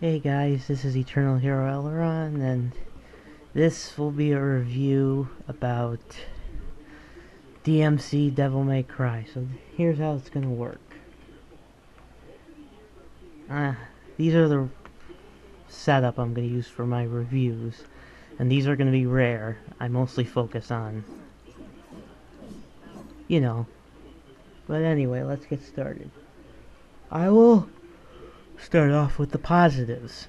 Hey guys, this is Eternal Hero Aeluron, and this will be a review about DMC DEvil May Cry. So here's how it's gonna work. These are the setup I'm gonna use for my reviews, and these are gonna be rare. I mostly focus on, you know. But anyway, let's get started. I will start off with the positives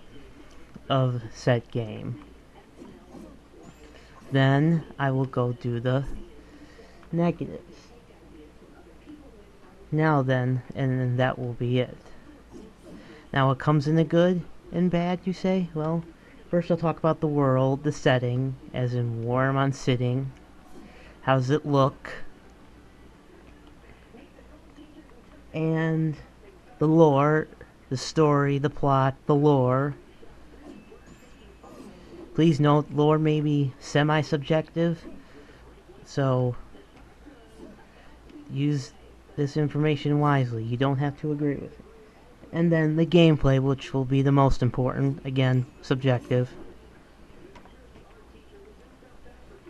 of said game. Then I will go do the negatives. Now then, and then that will be it. Now what comes in the good and bad, you say? Well, first I'll talk about the world, the setting, as in where I'm sitting. How does it look? And the lore, the story, the plot, the lore. Please note, lore may be semi-subjective, so use this information wisely. You don't have to agree with it. And then the gameplay, which will be the most important. Again, subjective.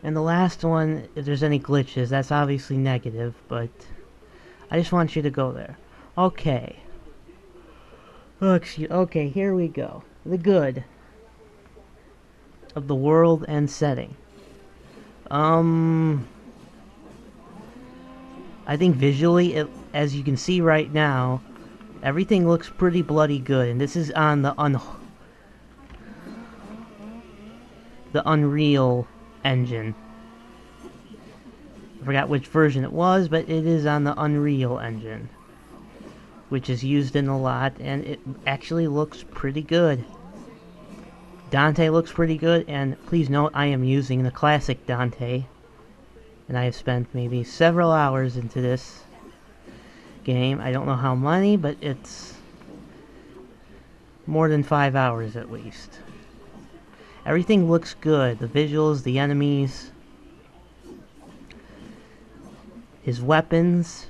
And the last one, if there's any glitches, that's obviously negative, but I just want you to go there. Okay. Okay, here we go. The good of the world and setting. I think visually, as you can see right now, everything looks pretty bloody good, and this is on the Unreal engine. I forgot which version it was, but it is on the Unreal engine, which is used in a lot, and it actually looks pretty good. Dante looks pretty good, and please note I am using the classic Dante, and I have spent maybe several hours into this game. I don't know how many, but it's more than 5 hours at least. Everything looks good. The visuals, the enemies, his weapons,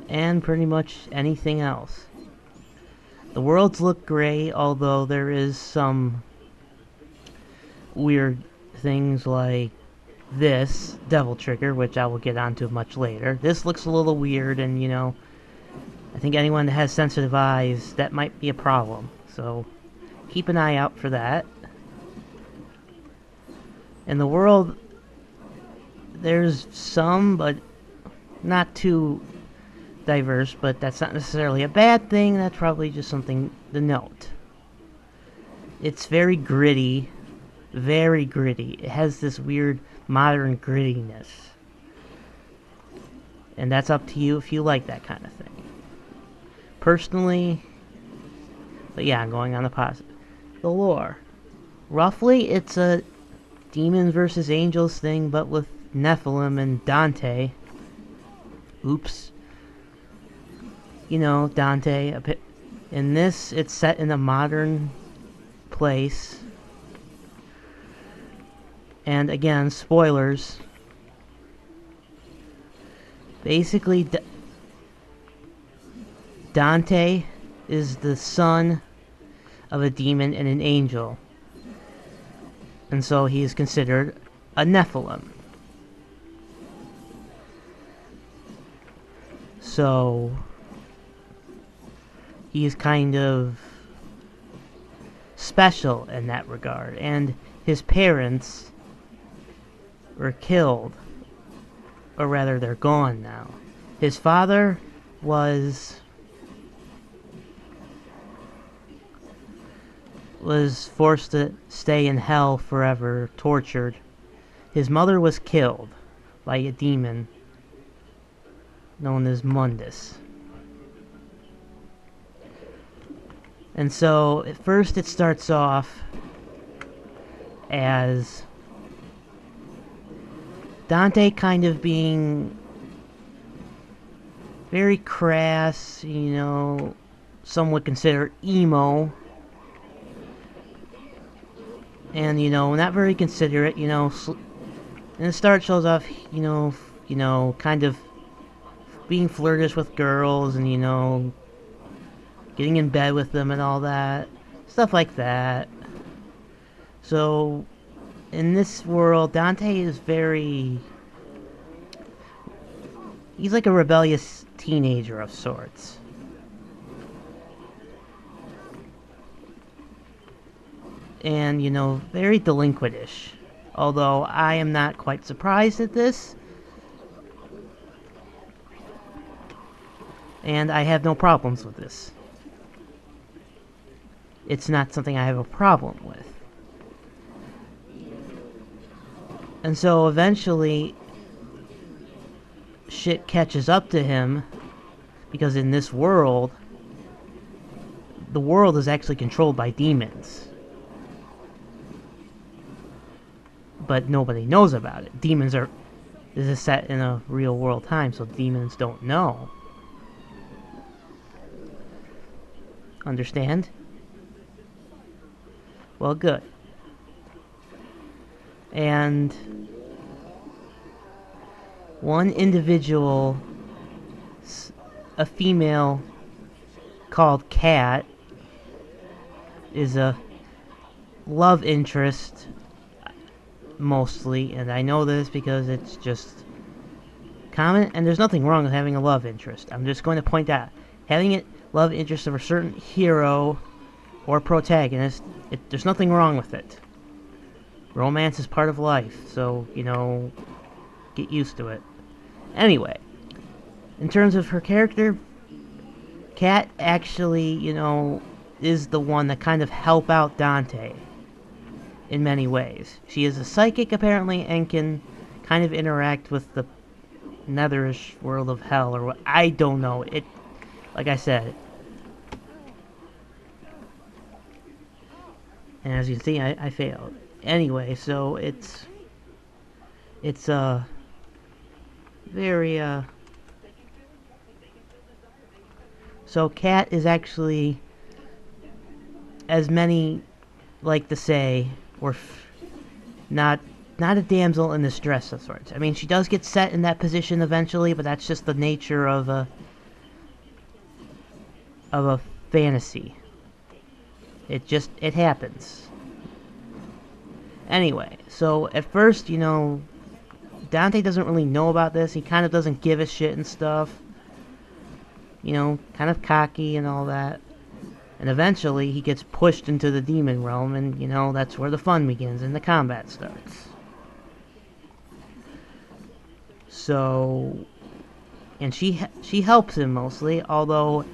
and pretty much anything else. The worlds look great, although there is some weird things like this devil trigger, which I will get onto much later. This looks a little weird, and I think anyone that has sensitive eyes, that might be a problem. So keep an eye out for that. In the world, there's some, but not too diverse, but that's not necessarily a bad thing. That's probably just something to note. It's very gritty. Very gritty. It has this weird modern grittiness. And that's up to you if you like that kind of thing. Personally, but yeah, I'm going on the positive. The lore. Roughly, it's a demons versus angels thing, but with Nephilim and Dante. Oops. Dante. In this, it's set in a modern place. And again, spoilers. Basically, Dante is the son of a demon and an angel. And so he is considered a Nephilim. So he is kind of special in that regard. And his parents were killed, or rather they're gone now. His father was forced to stay in hell forever, tortured. His mother was killed by a demon known as Mundus. And so at first it starts off as Dante kind of being very crass, some would consider emo. And, not very considerate, and the start shows off, kind of being flirtatious with girls and, getting in bed with them and all that. Stuff like that. So, in this world, Dante is very... he's like a rebellious teenager of sorts. And, you know, very delinquent-ish. Although, I am not quite surprised at this. And I have no problems with this. It's not something I have a problem with. And so, eventually, shit catches up to him. Because in this world, the world is actually controlled by demons. But nobody knows about it. Demons are... this is set in a real world time, so demons don't know. Understand? Well, good. And... one individual, a female called Cat, is a love interest, mostly, and I know this because it's just common, and there's nothing wrong with having a love interest. I'm just going to point out, having a love interest of a certain hero or protagonist, there's nothing wrong with it. Romance is part of life, so, you know, get used to it. Anyway, in terms of her character, Kat actually, you know, is the one that kind of help out Dante in many ways. She is a psychic, apparently, and can kind of interact with the netherish world of hell, or what, I don't know. It, like I said. And as you can see, I failed. Anyway, so it's very, so Kat is actually, as many like to say, or not a damsel in distress of sorts. I mean, she does get set in that position eventually, but that's just the nature of a fantasy. It happens. Anyway, so at first, you know, Dante doesn't really know about this. He kind of doesn't give a shit and stuff. You know, kind of cocky and all that. And eventually, he gets pushed into the demon realm, and, you know, that's where the fun begins and the combat starts. So, and she helps him mostly, although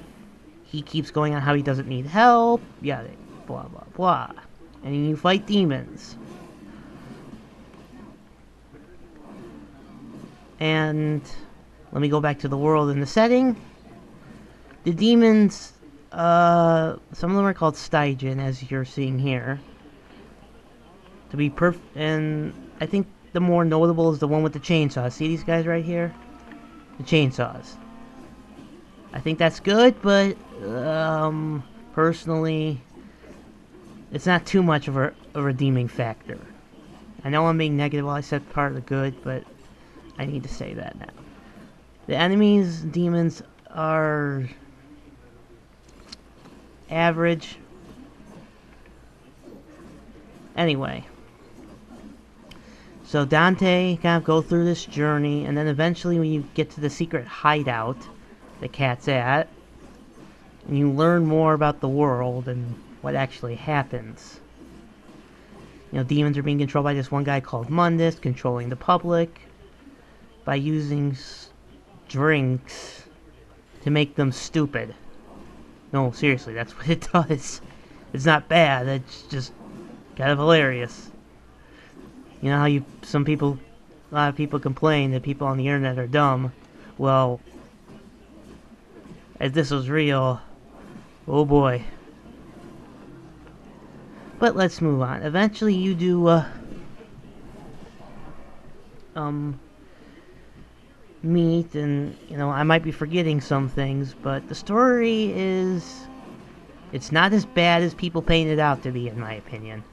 he keeps going on how he doesn't need help, yada, blah, blah, blah. And you fight demons. And let me go back to the world and the setting. The demons, some of them are called Stygian, as you're seeing here. To be and I think the more notable is the one with the chainsaws. See these guys right here? The chainsaws. I think that's good, but personally, it's not too much of a redeeming factor. I know I'm being negative while I said part of the good, but I need to say that now. The enemies, demons, are average. Anyway. So Dante kind of go through this journey, and then eventually when you get to the secret hideout the Cat's at, and you learn more about the world and what actually happens. You know, demons are being controlled by this one guy called Mundus, controlling the public by using drinks to make them stupid. No, seriously, that's what it does. It's not bad, it's just kind of hilarious. You know how a lot of people complain that people on the internet are dumb. Well, if this was real, oh boy. But let's move on. Eventually you do, meet, and, you know, I might be forgetting some things, but the story is... it's not as bad as people paint it out to be, in my opinion.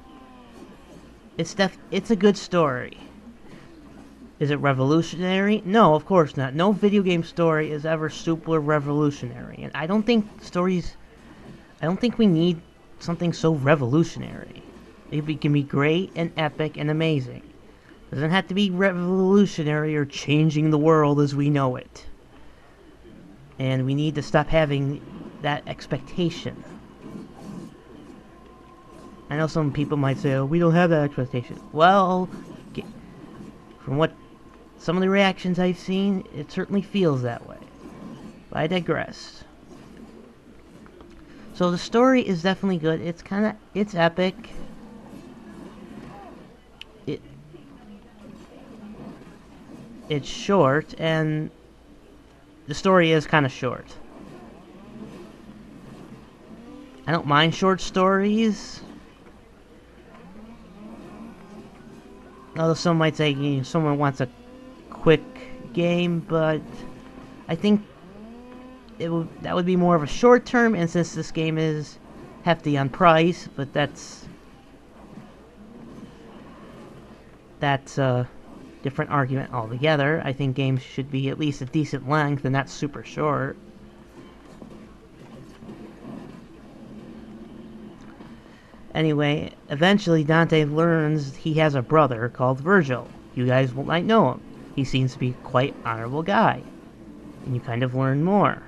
It's a good story. Is it revolutionary? No, of course not. No video game story is ever super revolutionary, and I don't think stories I don't think we need something so revolutionary. It can be great and epic and amazing. It doesn't have to be revolutionary or changing the world as we know it. And we need to stop having that expectation. I know some people might say, oh, we don't have that expectation. Well, from what some of the reactions I've seen, it certainly feels that way. But I digress. So the story is definitely good. It's epic. It's short, and the story is kind of short. I don't mind short stories. Although some might say someone wants a quick game, but I think that would be more of a short term, and since this game is hefty on price, but that's a different argument altogether. I think games should be at least a decent length and not super short. Anyway, eventually Dante learns he has a brother called Virgil. You guys might know him. He seems to be a quite honorable guy. And you kind of learn more.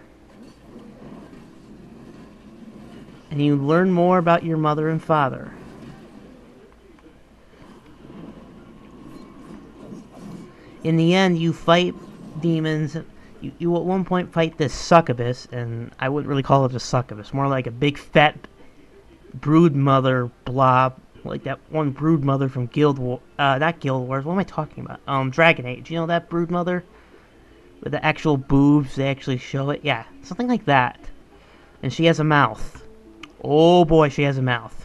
And you learn more about your mother and father. In the end, you fight demons. You at one point fight this succubus, and I wouldn't really call it a succubus. More like a big fat brood mother blob, like that one brood mother from not Guild Wars. What am I talking about? Dragon Age. You know that brood mother with the actual boobs? They actually show it. Yeah, something like that. And she has a mouth. Oh boy, she has a mouth.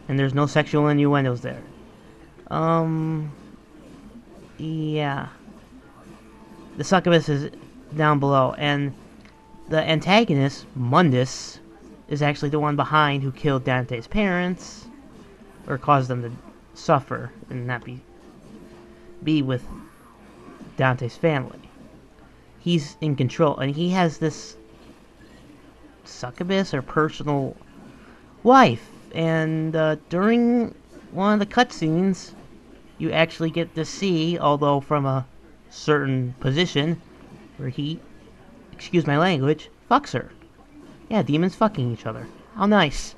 And there's no sexual innuendos there. Yeah. The succubus is down below, and the antagonist, Mundus, is actually the one behind who killed Dante's parents, or caused them to suffer and not be with Dante's family. He's in control, and he has this succubus or personal wife, and during one of the cutscenes, you actually get to see, although from a certain position, where he, excuse my language, fucks her. Yeah, demons fucking each other. How nice.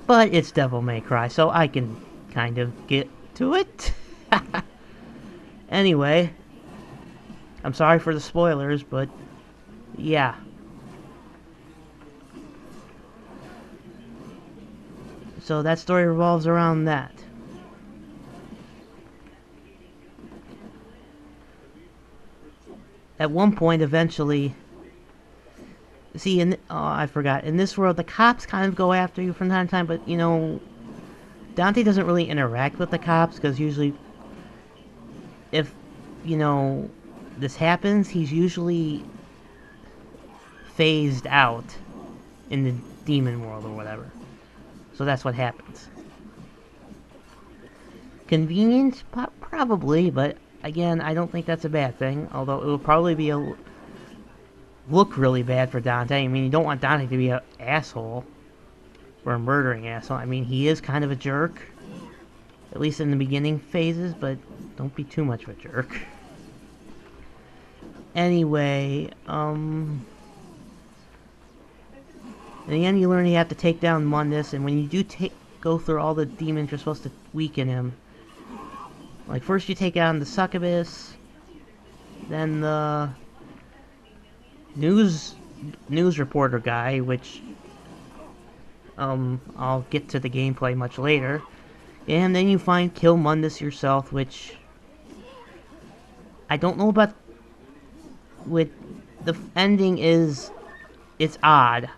But it's Devil May Cry, so I can kind of get to it. Anyway, I'm sorry for the spoilers, but yeah. So that story revolves around that. At one point, eventually, see, I forgot. In this world, the cops kind of go after you from time to time, but, you know, Dante doesn't really interact with the cops, because usually, if, you know, this happens, he's usually phased out in the demon world or whatever. So that's what happens. Convenient? Probably, but again, I don't think that's a bad thing. Although it will probably be look really bad for Dante. I mean, you don't want Dante to be an asshole. Or a murdering asshole. I mean, he is kind of a jerk. At least in the beginning phases, but don't be too much of a jerk. Anyway, in the end, you learn you have to take down Mundus, and when you do go through all the demons, you're supposed to weaken him. Like, first you take down the succubus, then the news reporter guy, which, I'll get to the gameplay much later, and then you kill Mundus yourself, which I don't know about. With the ending it's odd.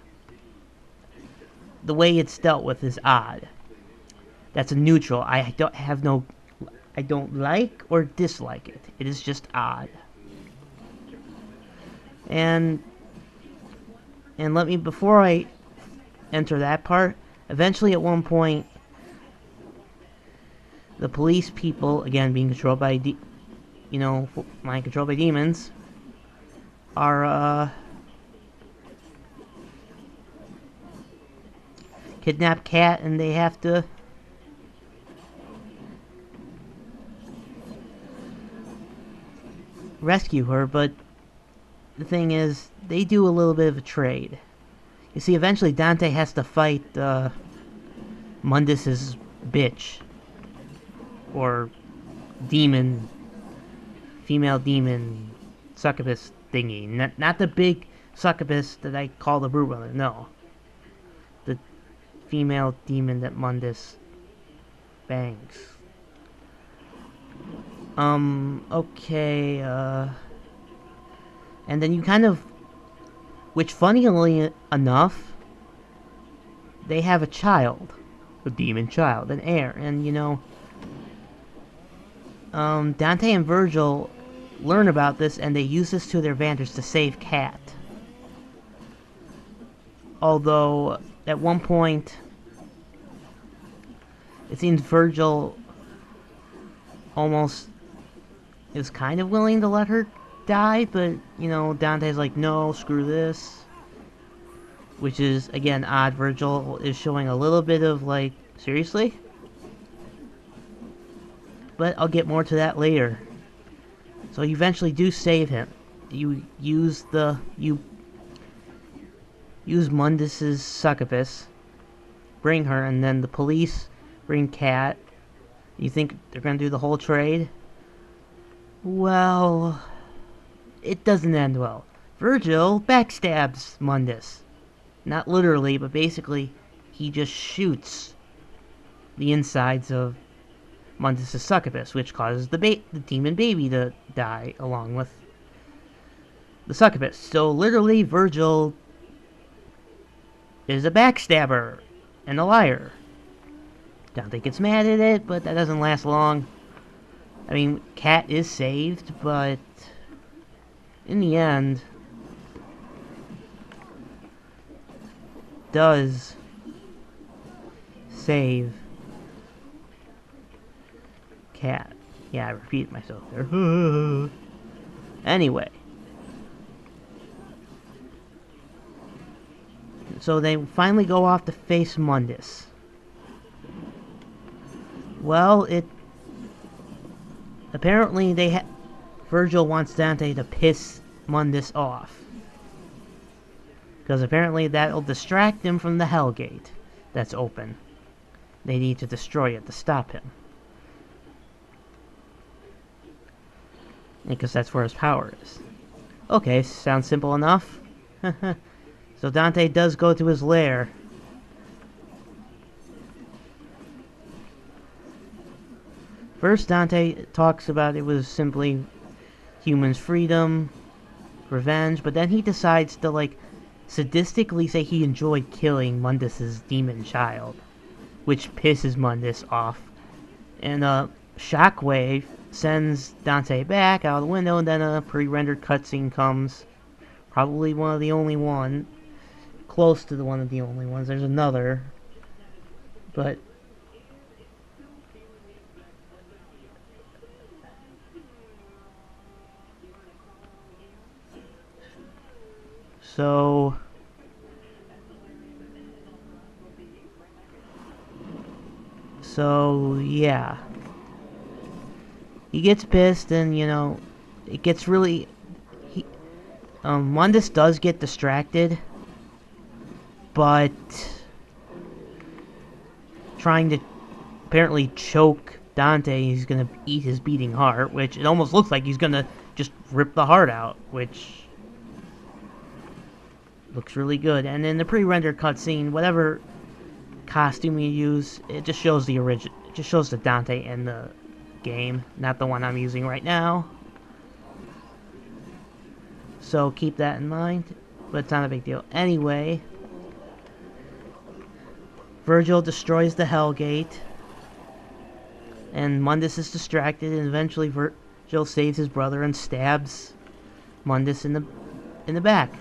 The way it's dealt with is odd. That's a neutral. I don't like or dislike it. It is just odd. And let me, before I enter that part, eventually at one point, the police people, again being controlled by, mind controlled by demons, are, kidnap Cat, and they have to rescue her, but the thing is, they do a little bit of a trade. You see, eventually Dante has to fight Mundus's bitch. Or demon, female demon, succubus thingy. Not the big succubus that I call the Brood Mother, no. The female demon that Mundus bangs. Okay, and then you kind of, which funnily enough, they have a child, a demon child, an heir, and you know, Dante and Virgil learn about this, and they use this to their advantage to save Cat. Although, at one point, it seems Virgil almost is kind of willing to let her die, but, you know, Dante's like, no, screw this. Which is, again, odd. Virgil is showing a little bit of, like, seriously? But I'll get more to that later. So you eventually do save him. You use Mundus's succubus, bring her, and then the police bring Cat. You think they're gonna do the whole trade? Well, it doesn't end well. Virgil backstabs Mundus. Not literally, but basically, he just shoots the insides of Mundus's succubus, which causes the demon baby to die along with the succubus. So literally, Virgil is a backstabber and a liar. Dante gets mad at it, but that doesn't last long. I mean, Cat is saved, but in the end, does save Cat. Yeah, I repeated myself there. Anyway. So they finally go off to face Mundus. Well, apparently Virgil wants Dante to piss Mundus off. Because apparently that'll distract him from the Hell Gate that's open. They need to destroy it to stop him. Because that's where his power is. Okay, sounds simple enough. So Dante does go to his lair. First, Dante talks about it was simply humans' freedom, revenge, but then he decides to, like, sadistically say he enjoyed killing Mundus's demon child, which pisses Mundus off. And Shockwave sends Dante back out of the window, and then a pre-rendered cutscene comes. Probably one of the only one. Close to one of the only ones. There's another. But So yeah. He gets pissed, and you know, it gets really Mundus does get distracted, but trying to apparently choke Dante, he's gonna eat his beating heart, which it almost looks like he's gonna just rip the heart out, which looks really good. And in the pre-rendered cutscene, whatever costume you use, it just shows the original. It just shows the Dante in the game, not the one I'm using right now. So keep that in mind, but it's not a big deal. Anyway, Virgil destroys the Hell Gate, and Mundus is distracted, and eventually Virgil saves his brother and stabs Mundus in the back,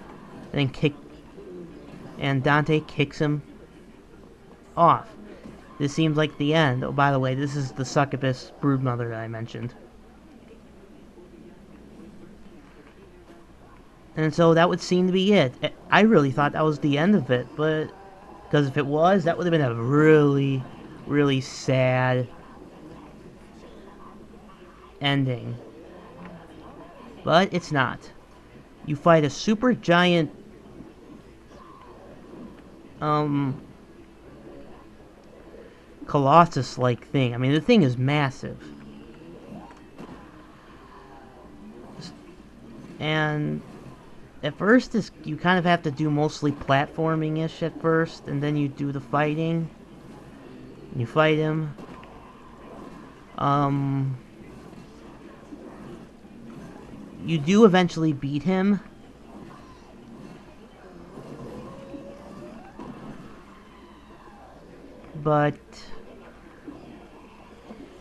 and Dante kicks him off. This seems like the end. Oh, by the way, this is the succubus broodmother that I mentioned. And so that would seem to be it. I really thought that was the end of it, but Because if it was, that would have been a really, really sad ending. But it's not. You fight a super giant, Colossus-like thing. I mean, the thing is massive. And at first, you kind of have to do mostly platforming-ish at first, and then you do the fighting. You fight him. You do eventually beat him. But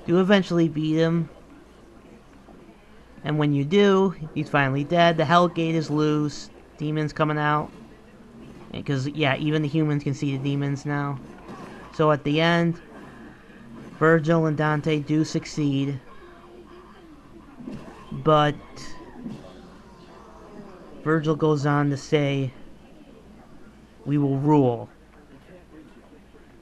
you eventually beat him. And when you do, he's finally dead. The Hell Gate is loose. Demons coming out. Because, yeah, even the humans can see the demons now. So at the end, Virgil and Dante do succeed. But Virgil goes on to say, "We will rule."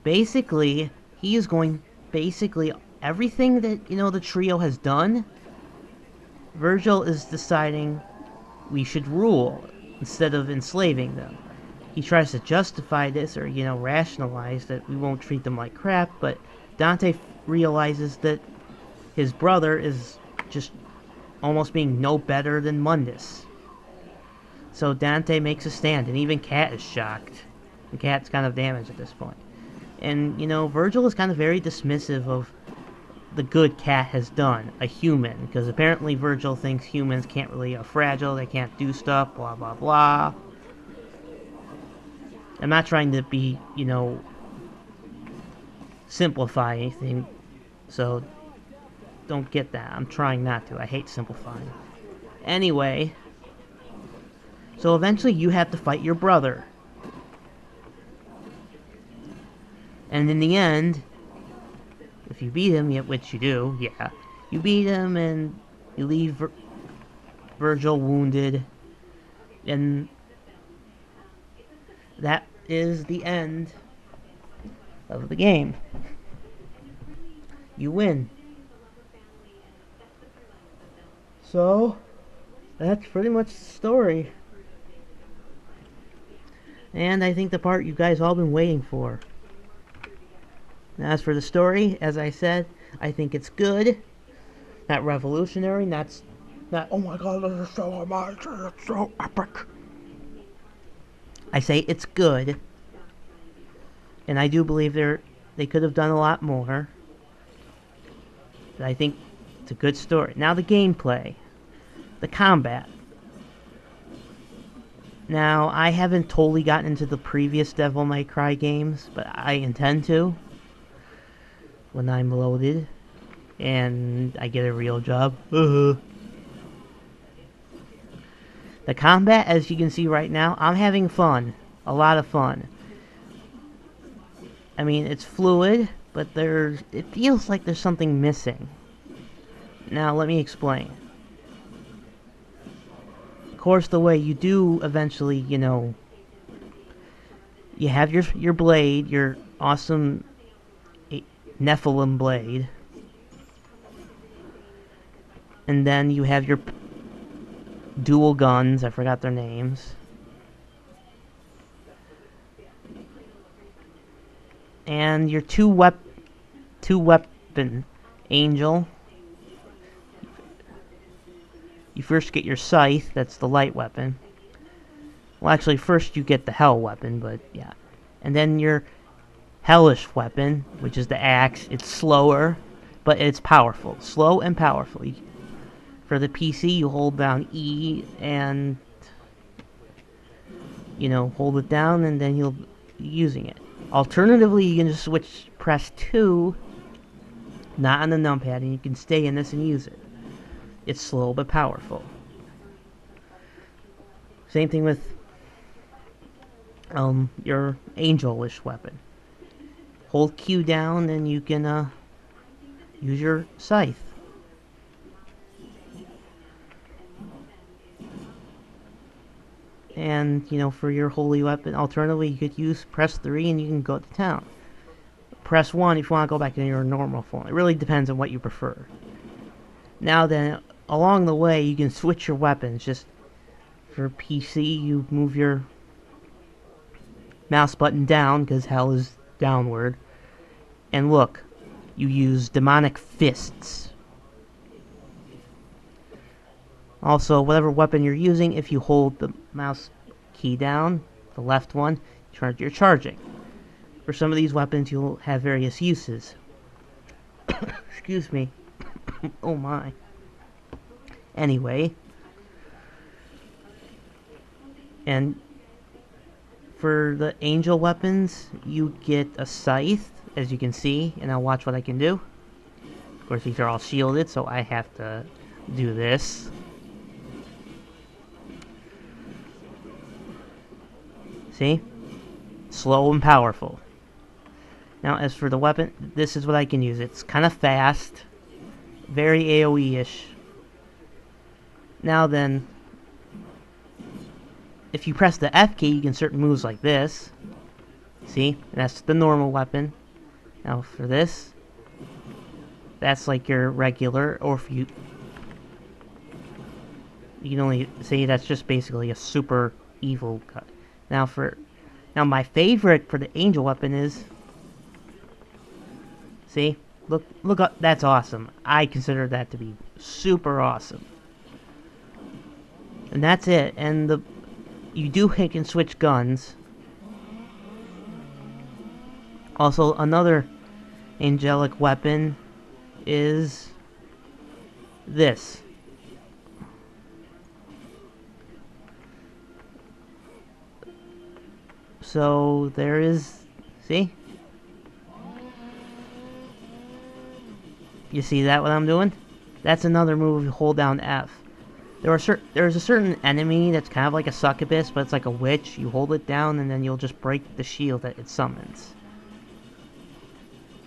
Basically, he is going... Basically, everything that, the trio has done, Virgil is deciding we should rule instead of enslaving them. He tries to justify this or, rationalize that we won't treat them like crap, but Dante realizes that his brother is just almost being no better than Mundus. So Dante makes a stand, and even Cat is shocked. The Cat's kind of damaged at this point. And, Virgil is kind of very dismissive of the good Cat has done, a human, because apparently Virgil thinks humans are fragile, they can't do stuff, blah blah blah. I'm not trying to be, simplify anything, so don't get that. I'm trying not to. I hate simplifying. Anyway, so eventually you have to fight your brother. And in the end, if you beat him, which you do, yeah, you beat him and you leave Virgil wounded, and that is the end of the game. You win. So, that's pretty much the story. And I think the part you guys all been waiting for. Now, as for the story, as I said, I think it's good. Not revolutionary, not, oh my god, this is so amazing, it's so epic. I say it's good. And I do believe they could have done a lot more. But I think it's a good story. Now the gameplay. The combat. Now, I haven't totally gotten into the previous Devil May Cry games, but I intend to. When I'm loaded. And I get a real job. The combat, as you can see right now, I'm having fun. A lot of fun. I mean, it's fluid, but it feels like there's something missing. Now, let me explain. Of course, the way you do eventually, you have your blade, your awesome Nephilim blade. And then you have your dual guns, I forgot their names. And your two weapon angel. You first get your scythe, that's the light weapon. Well, actually, first you get the hell weapon, but yeah. And then your hellish weapon, which is the axe. It's slower, but it's powerful. Slow and powerful. For the PC, you hold down E and, hold it down, and then you'll be using it. Alternatively, you can just press 2, not on the numpad, and you can stay in this and use it. It's slow but powerful. Same thing with your angelish weapon. Hold Q down, and you can use your scythe. and, you know, for your holy weapon, alternatively, you could use press 3 and you can go to town. Press 1 if you want to go back to your normal form. It really depends on what you prefer. Now then, along the way, you can switch your weapons. Just for PC, you move your mouse button down, because hell is downward. And look, you use demonic fists. Also, whatever weapon you're using, if you hold the mouse key down, the left one, you're charging. For some of these weapons, you'll have various uses. Excuse me. Oh my. Anyway. And for the angel weapons, you get a scythe, as you can see, and I'll watch what I can do. Of course, these are all shielded, so I have to do this. See? Slow and powerful. Now, as for the weapon, this is what I can use. It's kind of fast. Very AoE-ish. Now then, if you press the F key, you can certain moves like this. See? And that's the normal weapon. Now for this, that's like your regular, or if you can only say that's just basically a super evil cut. Now my favorite for the angel weapon is, see? Look up, that's awesome. I consider that to be super awesome. And that's it. And you do pick and switch guns. Also, another angelic weapon is this. So there is, see? You see that what I'm doing? That's another move. You hold down F. There's a certain enemy that's kind of like a succubus, but it's like a witch. You hold it down and then you'll just break the shield that it summons.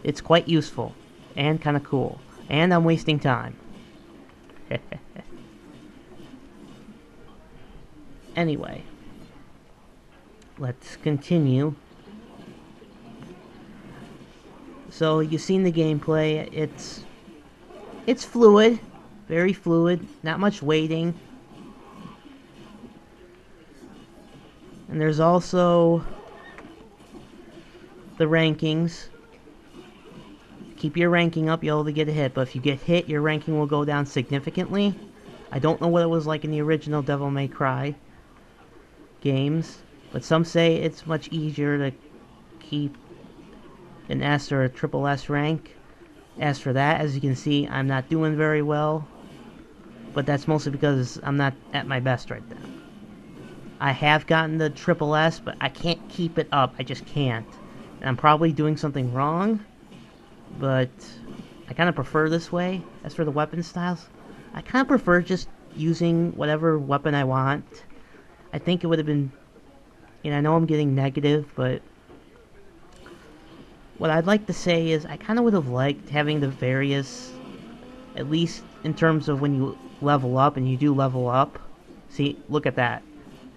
It's quite useful and kind of cool. And I'm wasting time. Anyway, let's continue. So you've seen the gameplay. It's fluid, very fluid, not much waiting. And there's also the rankings. Keep your ranking up, you'll be able to get a hit, but if you get hit, your ranking will go down significantly. I don't know what it was like in the original Devil May Cry games, but some say it's much easier to keep an S or a triple S rank. As for that, as you can see, I'm not doing very well, but that's mostly because I'm not at my best right now. I have gotten the triple S, but I can't keep it up. I just can't. And I'm probably doing something wrong, but I kind of prefer this way. As for the weapon styles, I kind of prefer just using whatever weapon I want. I think it would have been, and I know I'm getting negative, but what I'd like to say is I kind of would have liked having the various, at least in terms of when you level up, and you do level up. See, look at that.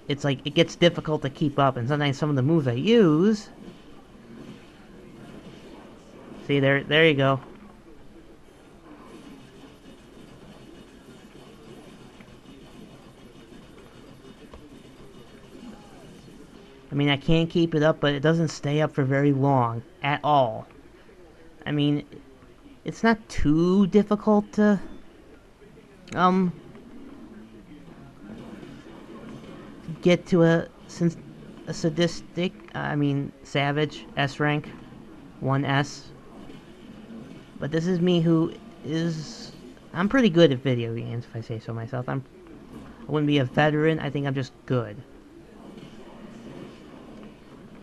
It's like, it gets difficult to keep up, and sometimes some of the moves I use, see, there you go. I mean, I can't keep it up, but it doesn't stay up for very long at all. I mean, it's not too difficult to get to a sadistic, savage S rank, 1S. But this is me who is, I'm pretty good at video games, if I say so myself. I wouldn't be a veteran, I think I'm just good.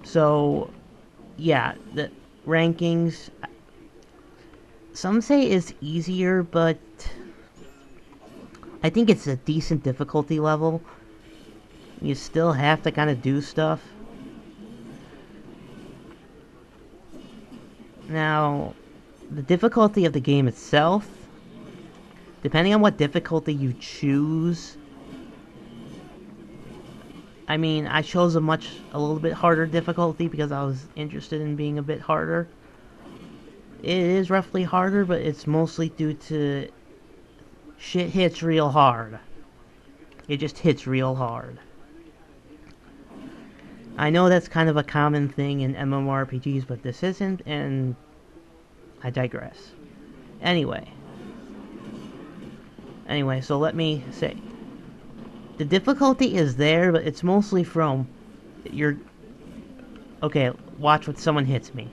So, yeah, the rankings, some say it's easier, but I think it's a decent difficulty level. You still have to kind of do stuff. Now, the difficulty of the game itself, depending on what difficulty you choose, I mean, I chose a little bit harder difficulty because I was interested in being a bit harder. It is roughly harder, but it's mostly due to shit hits real hard. It just hits real hard. I know that's kind of a common thing in MMORPGs, but this isn't, and I digress. Anyway, so let me say, the difficulty is there, but it's mostly from okay, watch when someone hits me.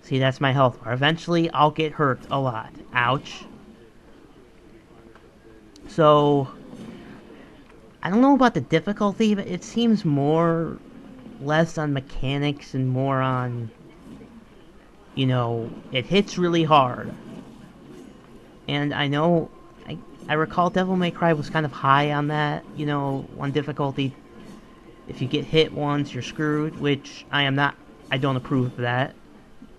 See, that's my health bar. Eventually, I'll get hurt a lot. Ouch. So, I don't know about the difficulty, but it seems less on mechanics and more on, you know, it hits really hard. And I know, I recall Devil May Cry was kind of high on that, you know, on difficulty. If you get hit once, you're screwed, which I don't approve of that.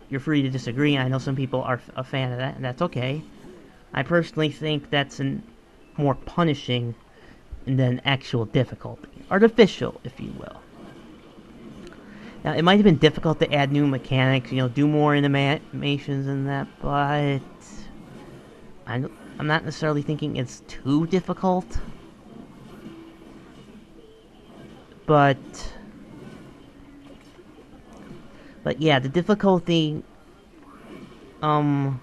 You're free to disagree. I know some people are a fan of that, and that's okay. I personally think that's more punishing than actual difficulty. Artificial, if you will. Now, it might have been difficult to add new mechanics, you know, do more animations and that, but I'm not necessarily thinking it's too difficult. But yeah, the difficulty, in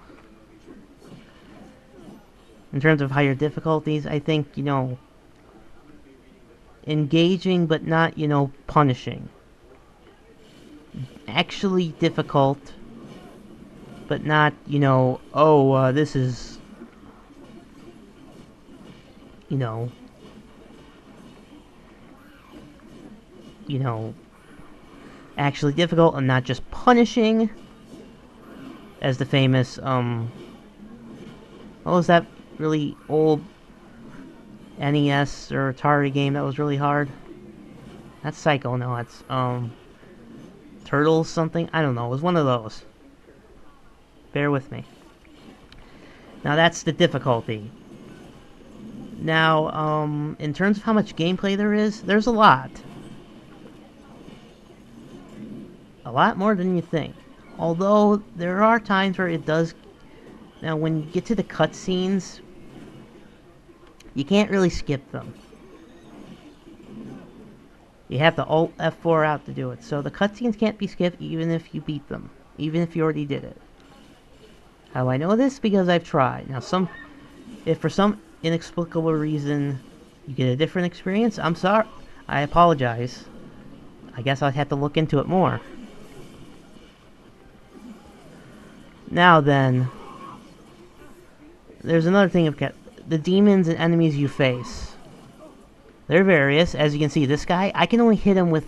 terms of higher difficulties, I think, you know, engaging but not, you know, punishing. Actually difficult, but not, you know, this is, you know, actually difficult and not just punishing, as the famous, what was that really old NES or Atari game that was really hard? That's Psycho, no, it's, Turtles something? I don't know, it was one of those. Bear with me. Now that's the difficulty. Now, in terms of how much gameplay there is, there's a lot. A lot more than you think. Although, there are times where it does... Now, when you get to the cutscenes, you can't really skip them. You have to Alt F4 out to do it. So the cutscenes can't be skipped even if you beat them. Even if you already did it. How I know this? Because I've tried. Now, if for some inexplicable reason you get a different experience, I'm sorry. I apologize. I guess I'll have to look into it more. Now then, there's another thing of the demons and enemies you face. They're various. As you can see, this guy, I can only hit him with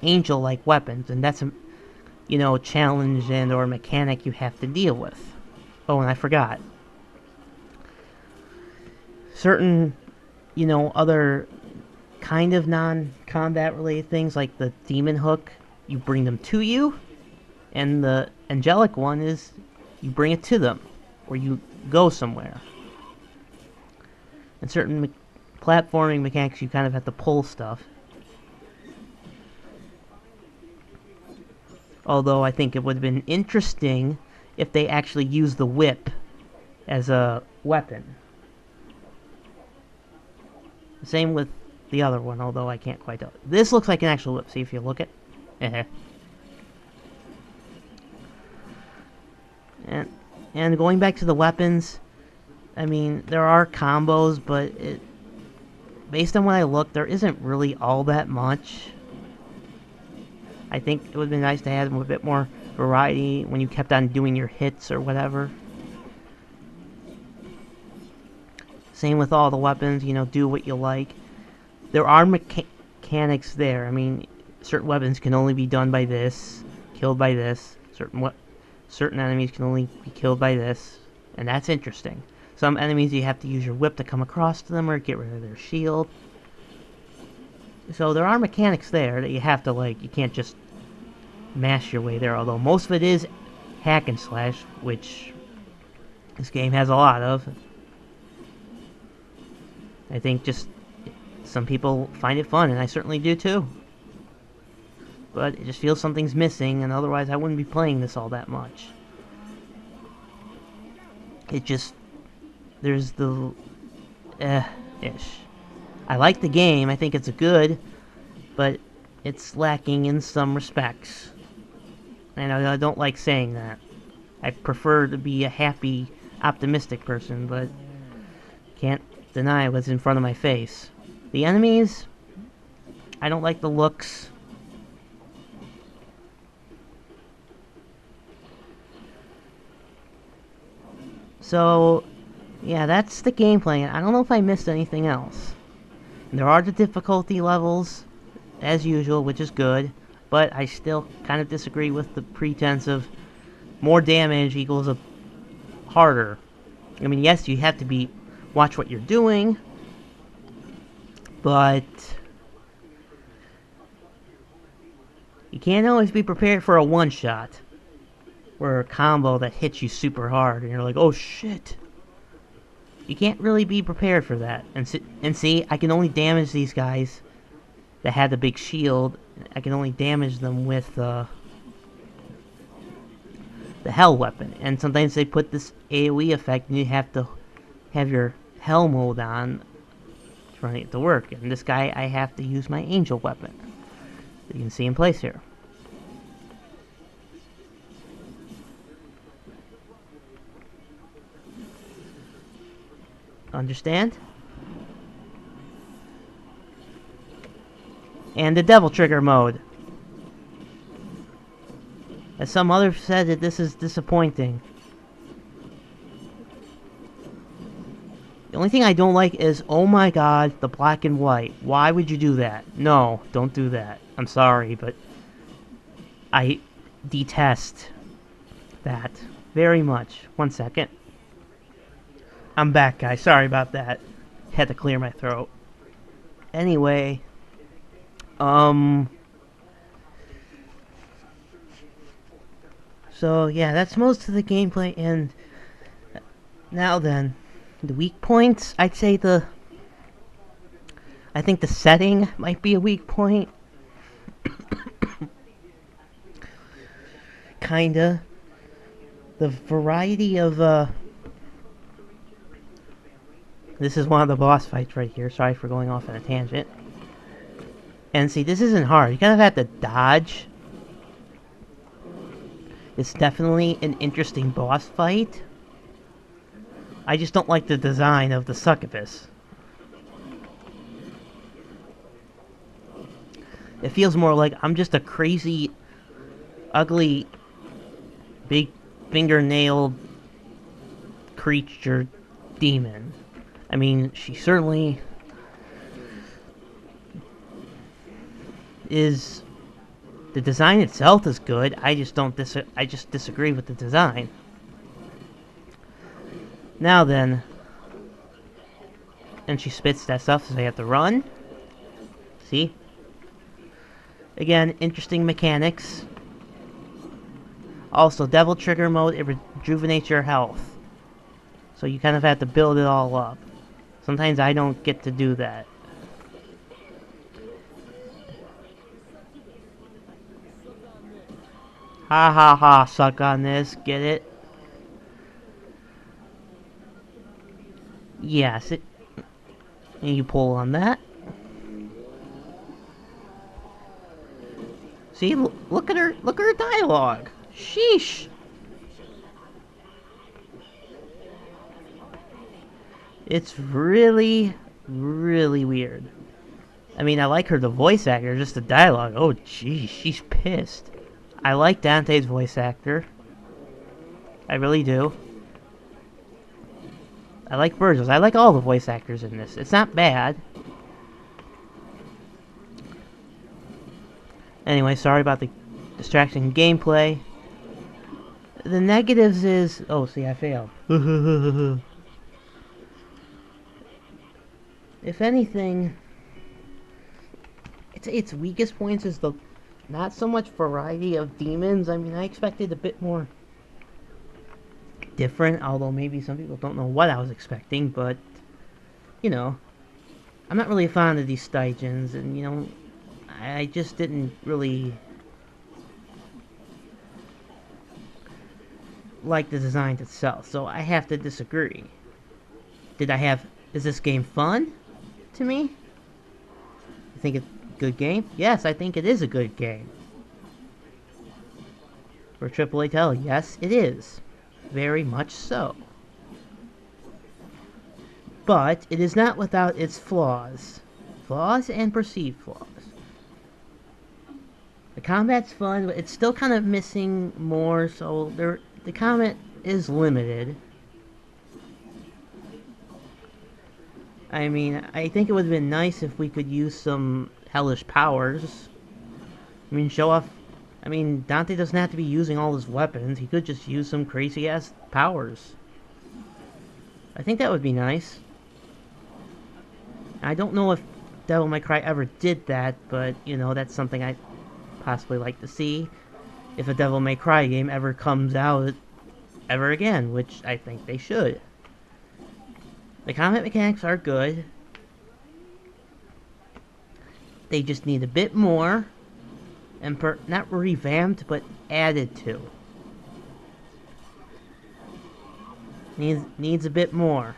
angel-like weapons, and that's a, you know, challenge and or mechanic you have to deal with. Oh, and I forgot. Certain, you know, other kind of non-combat related things, like the demon hook, you bring them to you, and the angelic one is you bring it to them, or you go somewhere. And certain platforming mechanics, you kind of have to pull stuff. Although I think it would have been interesting if they actually used the whip as a weapon. Same with the other one, although I can't quite tell. This looks like an actual whip. See if you look at it. And going back to the weapons, I mean, there are combos, but based on what I looked, there isn't really all that much. I think it would have been nice to have a bit more variety when you kept on doing your hits or whatever. Same with all the weapons, you know, do what you like. There are mechanics there. I mean, certain weapons can only be done by this, killed by this. Certain enemies can only be killed by this, and that's interesting. Some enemies you have to use your whip to come across to them or get rid of their shield. So there are mechanics there that you have to, like, you can't just mash your way there, although most of it is hack and slash, which this game has a lot of. I think just some people find it fun, and I certainly do too. But it just feels something's missing, and otherwise I wouldn't be playing this all that much. It just... there's the... ish. I like the game, I think it's good, but it's lacking in some respects. And I don't like saying that. I prefer to be a happy, optimistic person, but can't deny what's in front of my face. The enemies, I don't like the looks. So, yeah, that's the gameplay. I don't know if I missed anything else. And there are the difficulty levels, as usual, which is good, but I still kind of disagree with the pretense of more damage equals a harder. I mean, yes, you have to watch what you're doing, but you can't always be prepared for a one-shot or a combo that hits you super hard, and you're like, oh shit. You can't really be prepared for that. And see, I can only damage these guys that had the big shield. I can only damage them with the hell weapon. And sometimes they put this AoE effect, and you have to have your hell mode on for it to work. And this guy, I have to use my angel weapon. You can see in place here. Understand? And the devil trigger mode. As some others said, that this is disappointing. The only thing I don't like is, oh my god, the black and white. Why would you do that? No, don't do that. I'm sorry, but I detest that very much. 1 second. I'm back, guys. Sorry about that. Had to clear my throat. Anyway, so yeah, that's most of the gameplay, and now then, the weak points, I'd say I think the setting might be a weak point. Kinda. The variety of, this is one of the boss fights right here. Sorry for going off on a tangent. And see, this isn't hard. You kind of have to dodge. It's definitely an interesting boss fight. I just don't like the design of the succubus. It feels more like I'm just a crazy, ugly, big fingernailed creature demon. I mean, she certainly is. The design itself is good. I just disagree with the design. Now then, and she spits that stuff, so they have to run. See? Again, interesting mechanics. Also, devil trigger mode, it rejuvenates your health. So you kind of have to build it all up. Sometimes I don't get to do that. Ha ha ha, suck on this, get it? Yes, and you pull on that. See, look at her dialogue. Sheesh. It's really, really weird. I mean, I like the voice actor, just the dialogue. Oh, geez, she's pissed. I like Dante's voice actor. I really do. I like Virgil's. I like all the voice actors in this. It's not bad. Anyway, sorry about the distraction gameplay. The negatives is... Oh, see, I failed. If anything, its weakest points is the not so much variety of demons. I mean, I expected a bit more different, although maybe some people don't know what I was expecting, but, you know. I'm not really fond of these Stygians, and, you know, I just didn't really like the design itself, so I have to disagree. Is this game fun to me? You think it's a good game? Yes, I think it is a good game. For AAA title, yes, it is. Very much so. But it is not without its flaws. Flaws and perceived flaws. The combat's fun, but it's still kind of missing more, so the combat is limited. I mean, I think it would have been nice if we could use some hellish powers. I mean, show off... I mean, Dante doesn't have to be using all his weapons. He could just use some crazy-ass powers. I think that would be nice. I don't know if Devil May Cry ever did that, but, you know, that's something I'd possibly like to see. If a Devil May Cry game ever comes out ever again, which I think they should. The combat mechanics are good. They just need a bit more, and not revamped, but added to. Needs a bit more.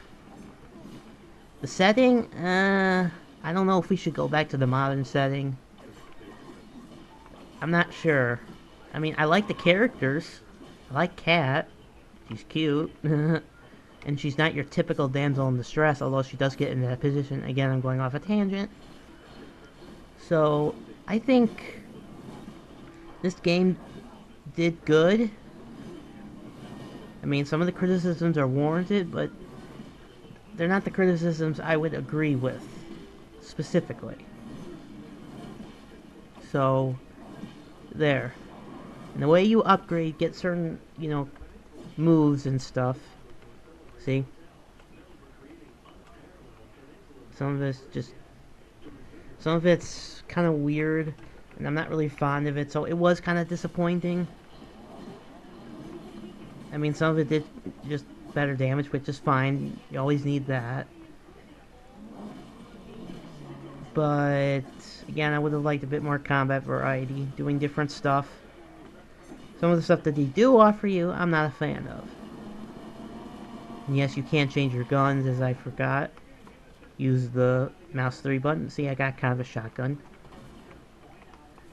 The setting, I don't know if we should go back to the modern setting. I'm not sure. I mean, I like the characters. I like Kat. She's cute. And she's not your typical damsel in distress, although she does get into that position. Again, I'm going off a tangent. So, I think this game did good. I mean, some of the criticisms are warranted, but they're not the criticisms I would agree with, specifically. So, there. And the way you upgrade, get certain, you know, moves and stuff. See? Some of it's kind of weird, and I'm not really fond of it, so it was kind of disappointing. I mean, some of it did just better damage, which is fine. You always need that. But, again, I would have liked a bit more combat variety, doing different stuff. Some of the stuff that they do offer you, I'm not a fan of. And yes, you can change your guns, as I forgot. Use the mouse 3 button. See, I got kind of a shotgun.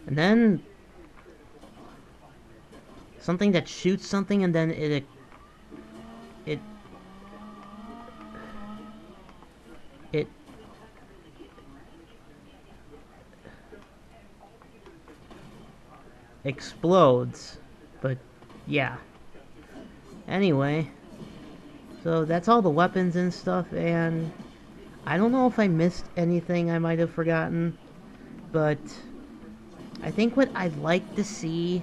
And then something that shoots something, and then it explodes. But yeah. Anyway, so that's all the weapons and stuff, and I don't know if I missed anything I might have forgotten, but I think what I'd like to see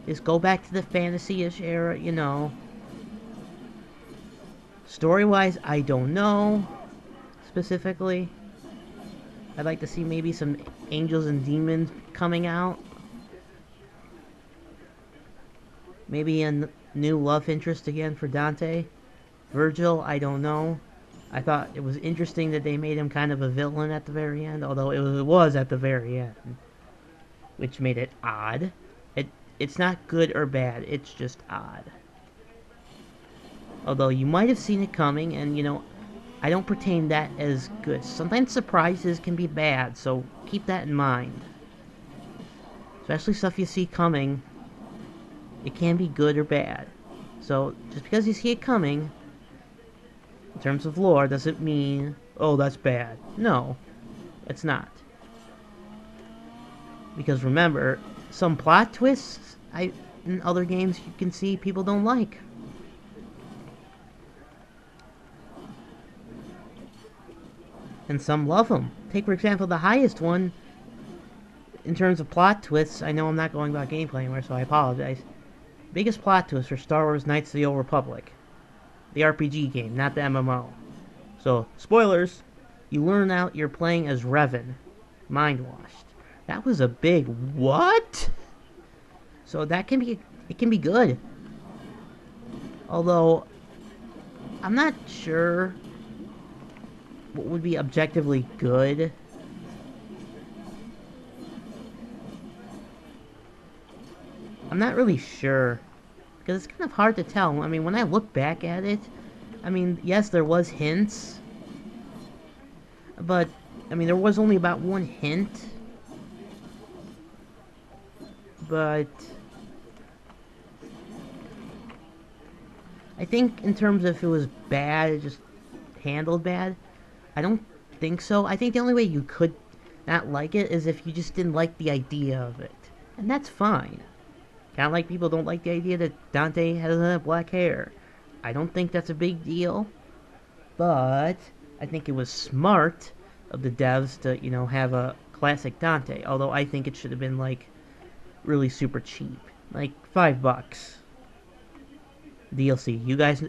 is go back to the fantasy-ish era, you know. Story-wise, I don't know, specifically. I'd like to see maybe some angels and demons coming out. Maybe a new love interest again for Dante. Virgil, I don't know. I thought it was interesting that they made him kind of a villain at the very end, although it was at the very end, which made it odd. It's not good or bad, it's just odd. Although you might have seen it coming, and, you know, I don't pertain that as good. Sometimes surprises can be bad, so keep that in mind. Especially stuff you see coming, it can be good or bad. So, just because you see it coming, in terms of lore, doesn't mean, oh, that's bad. No, it's not. Because remember, some plot twists in other games you can see people don't like. And some love them. Take, for example, the highest one in terms of plot twists. I know I'm not going about gameplay anymore, so I apologize. Biggest plot twist for Star Wars Knights of the Old Republic. The RPG game, not the MMO. So, spoilers, you learn out you're playing as Revan. Mind-washed. That was a big what? So it can be good. Although, I'm not sure what would be objectively good. I'm not really sure, because it's kind of hard to tell. I mean, when I look back at it, I mean, yes, there was hints, but, I mean, there was only about one hint, but I think in terms of if it was bad, it just handled bad, I don't think so. I think the only way you could not like it is if you just didn't like the idea of it, and that's fine. Kind of like people don't like the idea that Dante has black hair. I don't think that's a big deal, but I think it was smart of the devs to, you know, have a classic Dante. Although I think it should have been like really super cheap, like $5. DLC. You guys,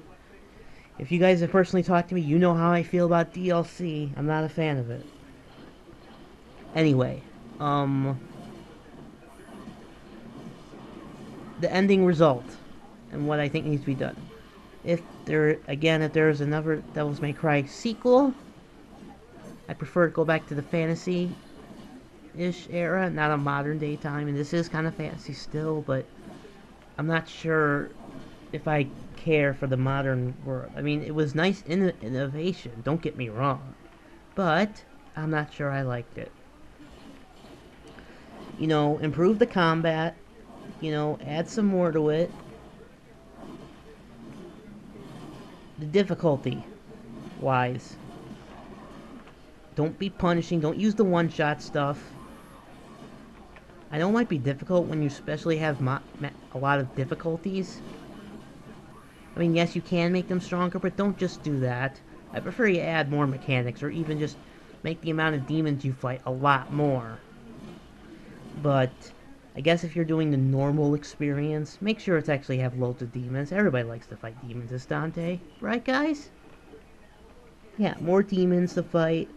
if you guys have personally talked to me, you know how I feel about DLC. I'm not a fan of it. Anyway, the ending result and what I think needs to be done. If there's another Devil May Cry sequel, I prefer to go back to the fantasy-ish era, not a modern day time. And this is kind of fantasy still, but I'm not sure if I care for the modern world. I mean, it was nice innovation, don't get me wrong, but I'm not sure I liked it. You know, improve the combat, you know, add some more to it. The difficulty wise, don't be punishing, don't use the one-shot stuff. I know it might be difficult when you especially have a lot of difficulties. I mean, yes, you can make them stronger, but don't just do that. I prefer you add more mechanics, or even just make the amount of demons you fight a lot more. But I guess if you're doing the normal experience, make sure it's actually have loads of demons. Everybody likes to fight demons as Dante, right guys? Yeah, more demons to fight.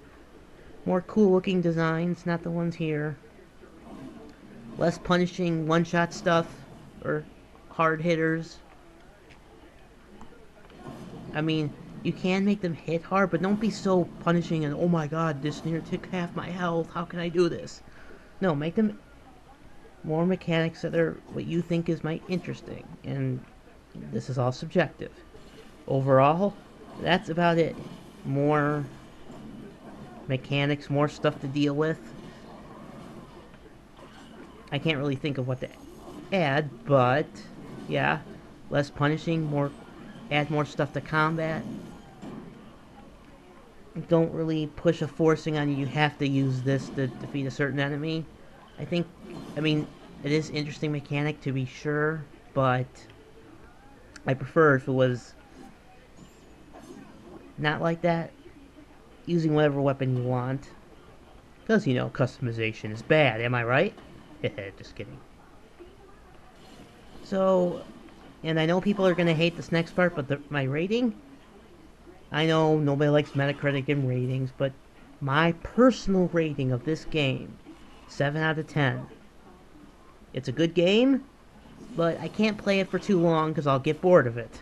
More cool looking designs, not the ones here. Less punishing one-shot stuff, or hard hitters. I mean, you can make them hit hard, but don't be so punishing and, oh my god, this near took half my health, how can I do this? No, make them more mechanics that are what you think is interesting, and this is all subjective. Overall, that's about it. More mechanics, more stuff to deal with. I can't really think of what to add, but yeah, less punishing, add more stuff to combat. Don't really push a forcing on you have to use this to defeat a certain enemy. I mean, it is interesting mechanic to be sure, but I prefer if it was not like that, using whatever weapon you want. Because, you know, customization is bad, am I right? Just kidding. So, and I know people are going to hate this next part, but my rating? I know nobody likes Metacritic and ratings, but my personal rating of this game, 7 out of 10. It's a good game, but I can't play it for too long because I'll get bored of it.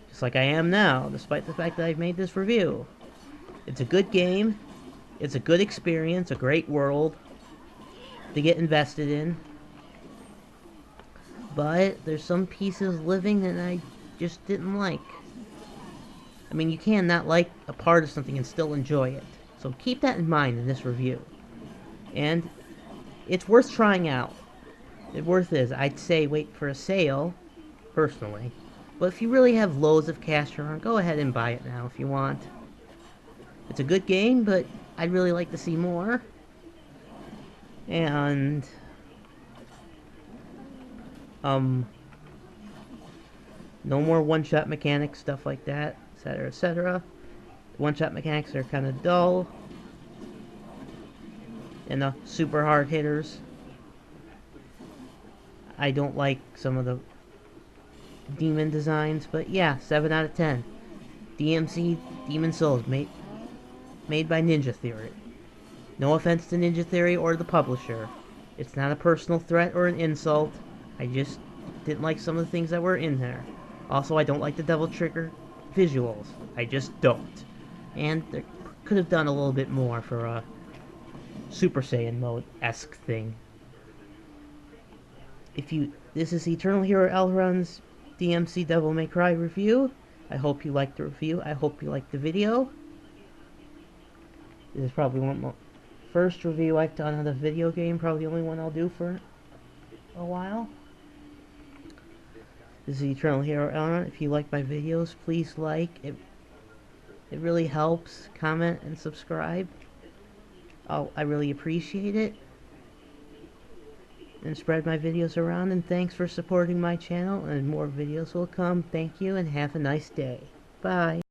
Just like I am now, despite the fact that I've made this review. It's a good game, it's a good experience, a great world to get invested in. But there's some pieces living that I just didn't like. I mean, you can not like a part of something and still enjoy it. So keep that in mind in this review. And it's worth trying out. It worth is. I'd say wait for a sale, personally. But if you really have loads of cash around, go ahead and buy it now if you want. It's a good game, but I'd really like to see more. And no more one-shot mechanics, stuff like that, etc., etc. One-shot mechanics are kind of dull. And the super hard hitters, I don't like some of the demon designs, but yeah, 7 out of 10. DMC Demon Souls, made by Ninja Theory. No offense to Ninja Theory or the publisher. It's not a personal threat or an insult. I just didn't like some of the things that were in there. Also, I don't like the Devil Trigger visuals. I just don't. And they could have done a little bit more for a Super Saiyan mode-esque thing. This is Eternal Hero Aeluron's DMC Devil May Cry review. I hope you liked the review. I hope you liked the video. This is probably one of my first review I've done on a video game. Probably the only one I'll do for a while. This is Eternal Hero Aeluron. If you like my videos, please like. It really helps. Comment and subscribe. I really appreciate it. And spread my videos around. And thanks for supporting my channel. And more videos will come. Thank you and have a nice day. Bye.